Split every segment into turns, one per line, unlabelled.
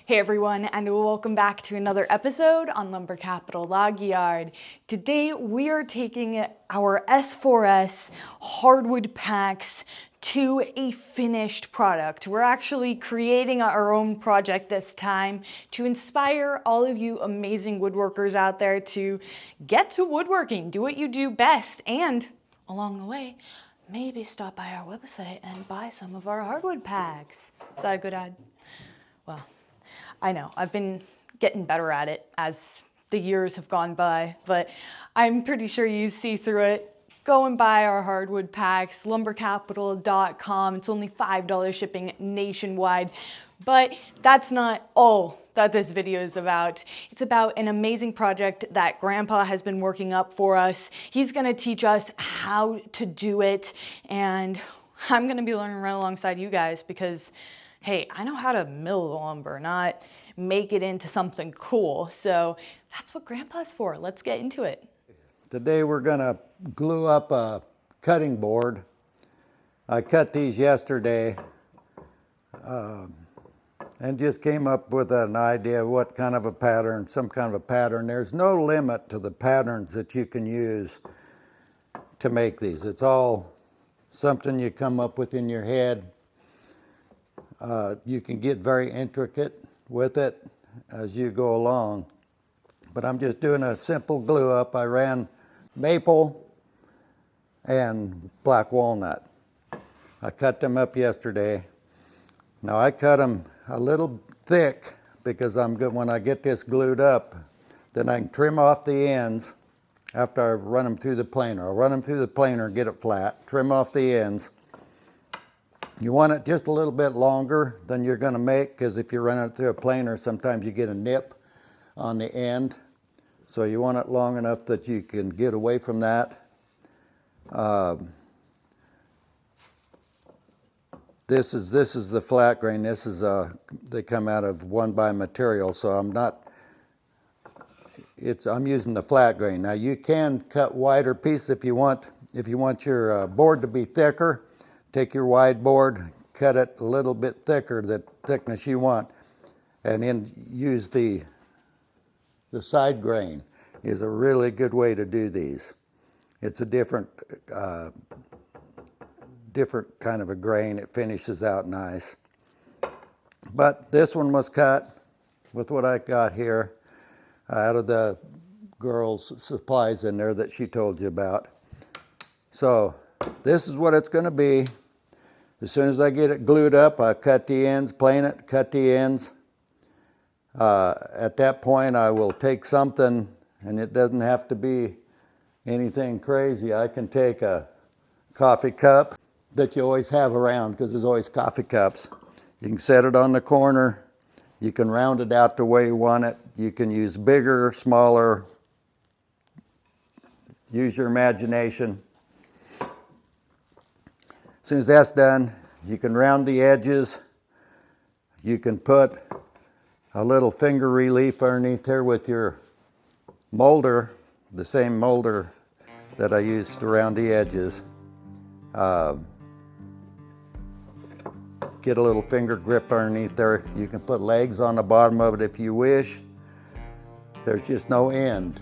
Hey everyone, and welcome back to another episode on Lumber Capital Log Yard. Today we are taking our S4S hardwood packs to a finished product. We're actually creating our own project this time to inspire all of you amazing woodworkers out there to get to woodworking, do what you do best, and along the way, maybe stop by our website and buy some of our hardwood packs. Is that a good ad? Well, I know, I've been getting better at it as the years have gone by, but I'm pretty sure you see through it. Go and buy our hardwood packs, lumbercapital.com. It's only $5 shipping nationwide. But that's not all that this video is about. It's about an amazing project that Grandpa has been working up for us. He's gonna teach us how to do it, and I'm gonna be learning right alongside you guys because hey, I know how to mill the lumber, not make it into something cool. So that's what Grandpa's for. Let's get into it.
Today we're gonna glue up a cutting board. I cut these yesterday and just came up with an idea of what kind of a pattern, some kind of a pattern. There's no limit to the patterns that you can use to make these. It's all something you come up with in your head. You can get very intricate with it as you go along. But I'm just doing a simple glue up. I ran maple and black walnut. I cut them up yesterday. Now I cut them a little thick because I'm good when I get this glued up, then I can trim off the ends after I run them through the planer. I'll run them through the planer, get it flat, trim off the ends. You want it just a little bit longer than you're going to make, because if you run it through a planer, sometimes you get a nip on the end. So you want it long enough that you can get away from that. This is the flat grain. This is they come out of One By Material, so I'm using the flat grain. Now you can cut wider pieces if you want. If you want your board to be thicker, take your wide board, cut it a little bit thicker, the thickness you want, and then use the side grain is a really good way to do these. It's a different kind of a grain. It finishes out nice. But this one was cut with what I got here out of the girl's supplies in there that she told you about. So this is what it's going to be. As soon as I get it glued up, I cut the ends, plane it, cut the ends. At that point, I will take something, and it doesn't have to be anything crazy. I can take a coffee cup that you always have around, because there's always coffee cups. You can set it on the corner. You can round it out the way you want it. You can use bigger, smaller. Use your imagination. As soon as that's done, you can round the edges. You can put a little finger relief underneath there with your molder, the same molder that I used to round the edges. Get a little finger grip underneath there. You can put legs on the bottom of it if you wish. There's just no end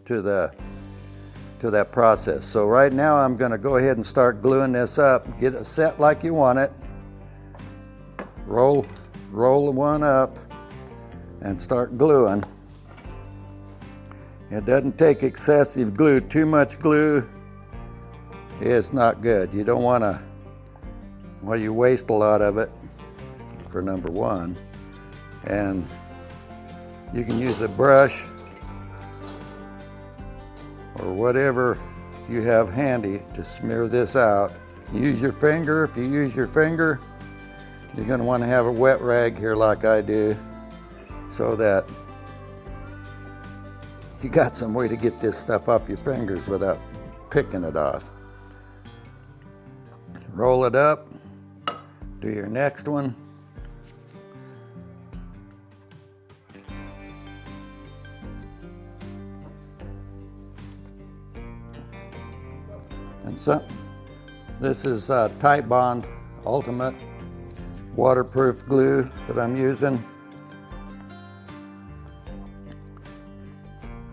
to that process. So right now I'm going to go ahead and start gluing this up. Get it set like you want it. Roll one up and start gluing. It doesn't take excessive glue. Too much glue is not good. You don't want to, well, you waste a lot of it, for number one. And you can use a brush or whatever you have handy to smear this out. Use your finger. If you use your finger, you're going to want to have a wet rag here like I do, so that you got some way to get this stuff off your fingers without picking it off. Roll it up. Do your next one. And so, this is Titebond Ultimate waterproof glue that I'm using.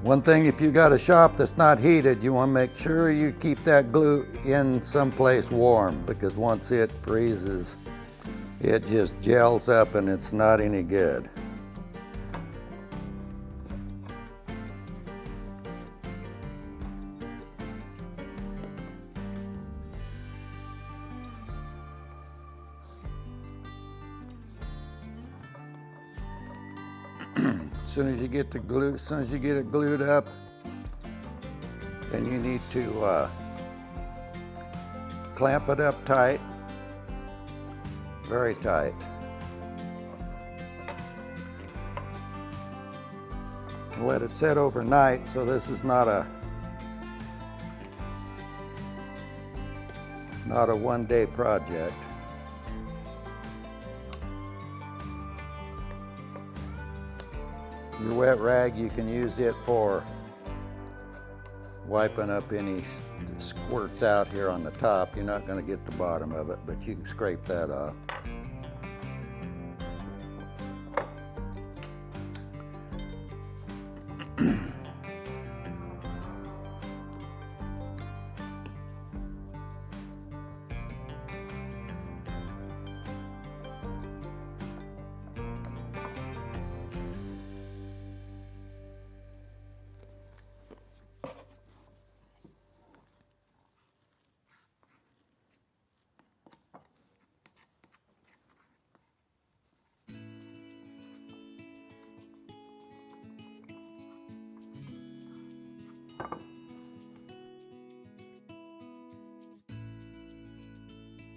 One thing, if you got a shop that's not heated, you want to make sure you keep that glue in someplace warm, because once it freezes, it just gels up and it's not any good. As soon as you get it glued up, then you need to clamp it up tight, very tight. Let it set overnight, so this is not a one-day project. Your wet rag, you can use it for wiping up any squirts out here on the top. You're not going to get the bottom of it, but you can scrape that off.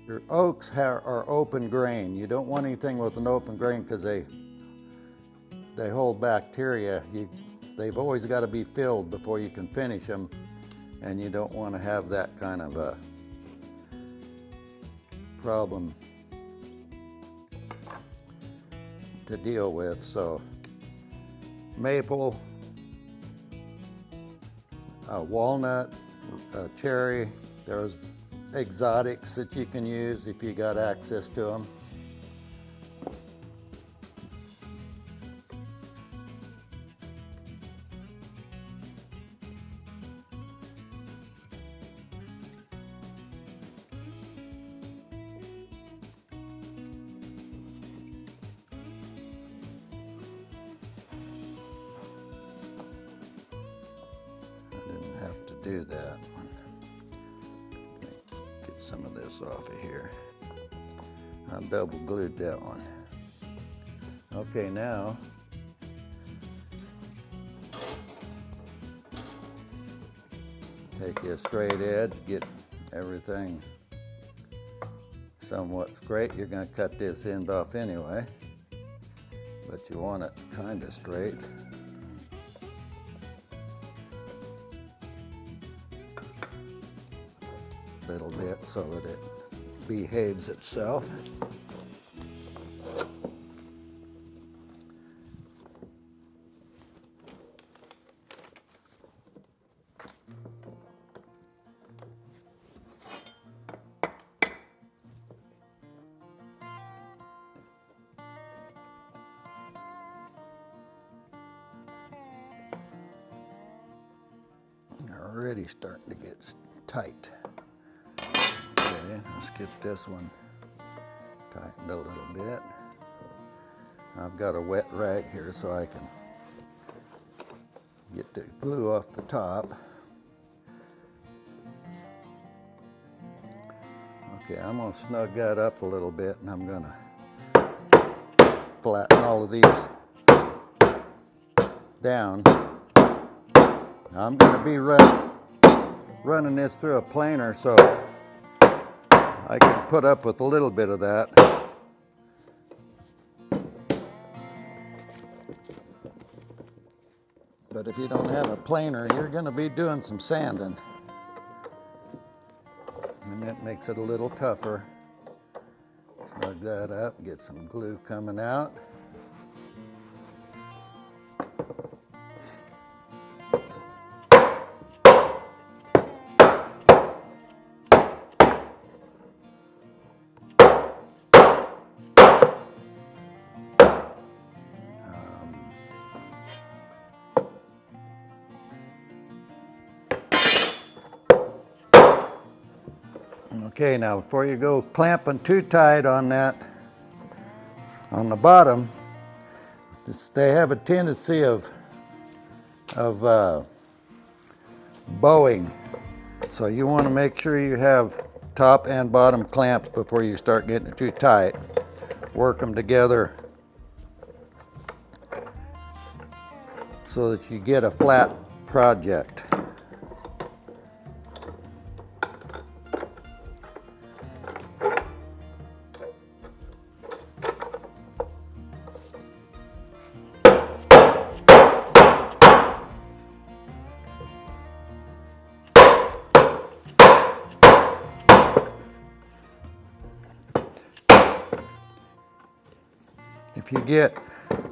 Your oaks are open grain. You don't want anything with an open grain because they hold bacteria. They've always got to be filled before you can finish them, and you don't want to have that kind of a problem to deal with. So maple, walnut, cherry, there's exotics that you can use if you got access to them. I didn't have to do that one. Get some of this off of here. I double glued that one. Okay, now take your straight edge, get everything somewhat straight. You're going to cut this end off anyway, but you want it kind of straight. Little bit so that it behaves itself. Already starting to get tight. Okay, let's get this one tightened a little bit. I've got a wet rag here so I can get the glue off the top. Okay, I'm going to snug that up a little bit, and I'm going to flatten all of these down. I'm going to be running this through a planer, so I can put up with a little bit of that. But if you don't have a planer, you're going to be doing some sanding. And that makes it a little tougher. Snug that up, get some glue coming out. Okay, now before you go clamping too tight on that, on the bottom, they have a tendency of bowing. So you want to make sure you have top and bottom clamps before you start getting it too tight. Work them together so that you get a flat project.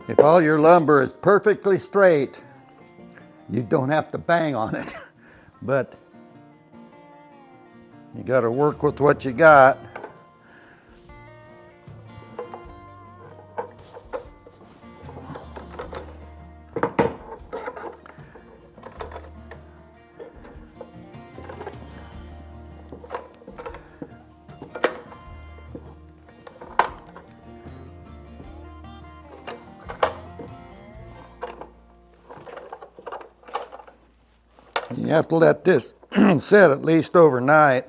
If all your lumber is perfectly straight, you don't have to bang on it. But you got to work with what you got. You have to let this set at least overnight.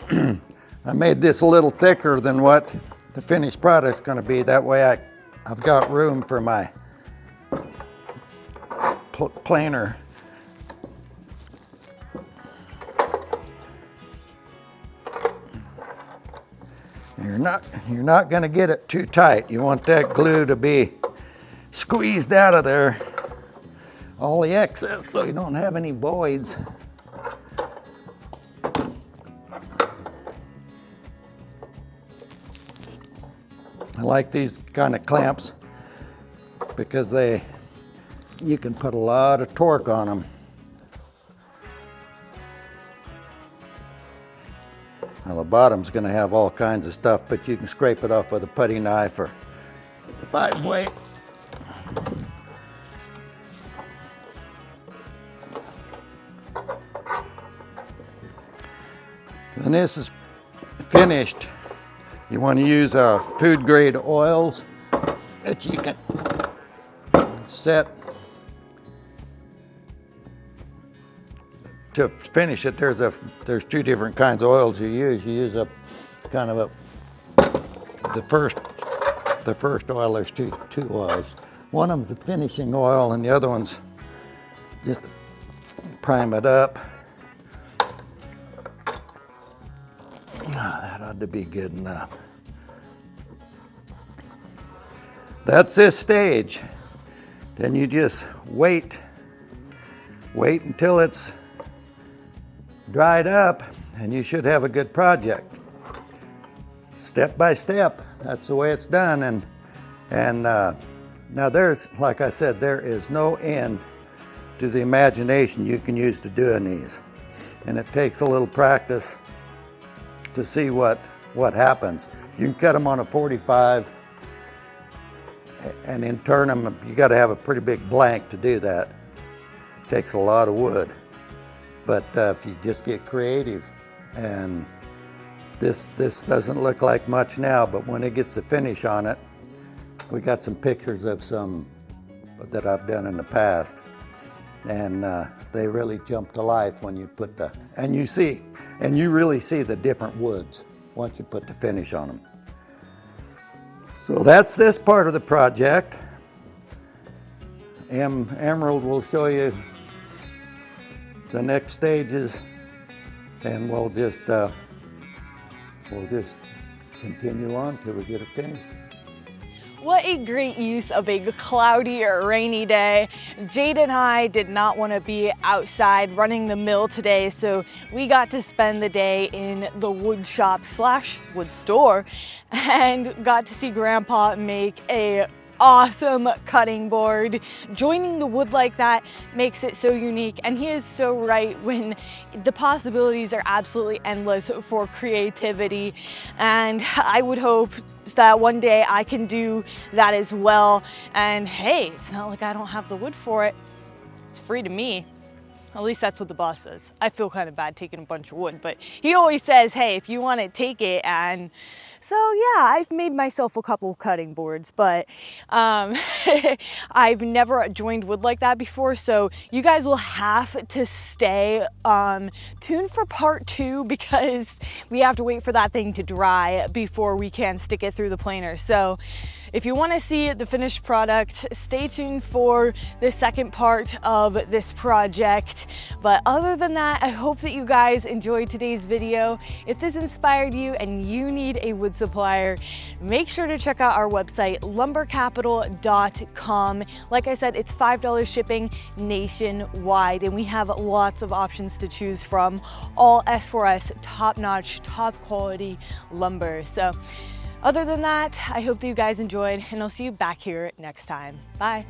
I made this a little thicker than what the finished product's going to be. That way I've got room for my planer. You're not going to get it too tight. You want that glue to be squeezed out of there, all the excess, so you don't have any voids. I like these kind of clamps because you can put a lot of torque on them. Now the bottom's going to have all kinds of stuff, but you can scrape it off with a putty knife or a 5-weight. When this is finished, you want to use food grade oils that you can set to finish it. There's two different kinds of oils you use. You use the first oil. There's two oils. One of them's a finishing oil, and the other one's just to prime it up. That ought to be good enough. That's this stage. Then you just wait until it's dried up, and you should have a good project. Step by step, that's the way it's done. And now there's, like I said, there is no end to the imagination you can use to doing these. And it takes a little practice to see what happens. You can cut them on a 45 and then turn them. You got to have a pretty big blank to do that. It takes a lot of wood. But if you just get creative, and this doesn't look like much now, but when it gets the finish on it, we got some pictures of some that I've done in the past, and they really jump to life when you put you really see the different woods once you put the finish on them. So that's this part of the project. Emerald will show you the next stages, and we'll just continue on till we get it finished.
What a great use of a cloudy or rainy day. Jade and I did not want to be outside running the mill today, so we got to spend the day in the wood shop / wood store and got to see Grandpa make a awesome cutting board. Joining the wood like that makes it so unique, and he is so right when the possibilities are absolutely endless for creativity. And I would hope that one day I can do that as well. And hey, it's not like I don't have the wood for it. It's free to me. At least that's what the boss says. I feel kind of bad taking a bunch of wood, but he always says, hey, if you want it, take it. And so yeah, I've made myself a couple cutting boards, but I've never joined wood like that before. So you guys will have to stay tuned for part 2, because we have to wait for that thing to dry before we can stick it through the planer. So if you want to see the finished product, stay tuned for the second part of this project. But other than that, I hope that you guys enjoyed today's video. If this inspired you and you need a wood supplier, make sure to check out our website, lumbercapital.com. Like I said, it's $5 shipping nationwide, and we have lots of options to choose from, all S4S top-notch, top-quality lumber. So other than that, I hope that you guys enjoyed, and I'll see you back here next time. Bye.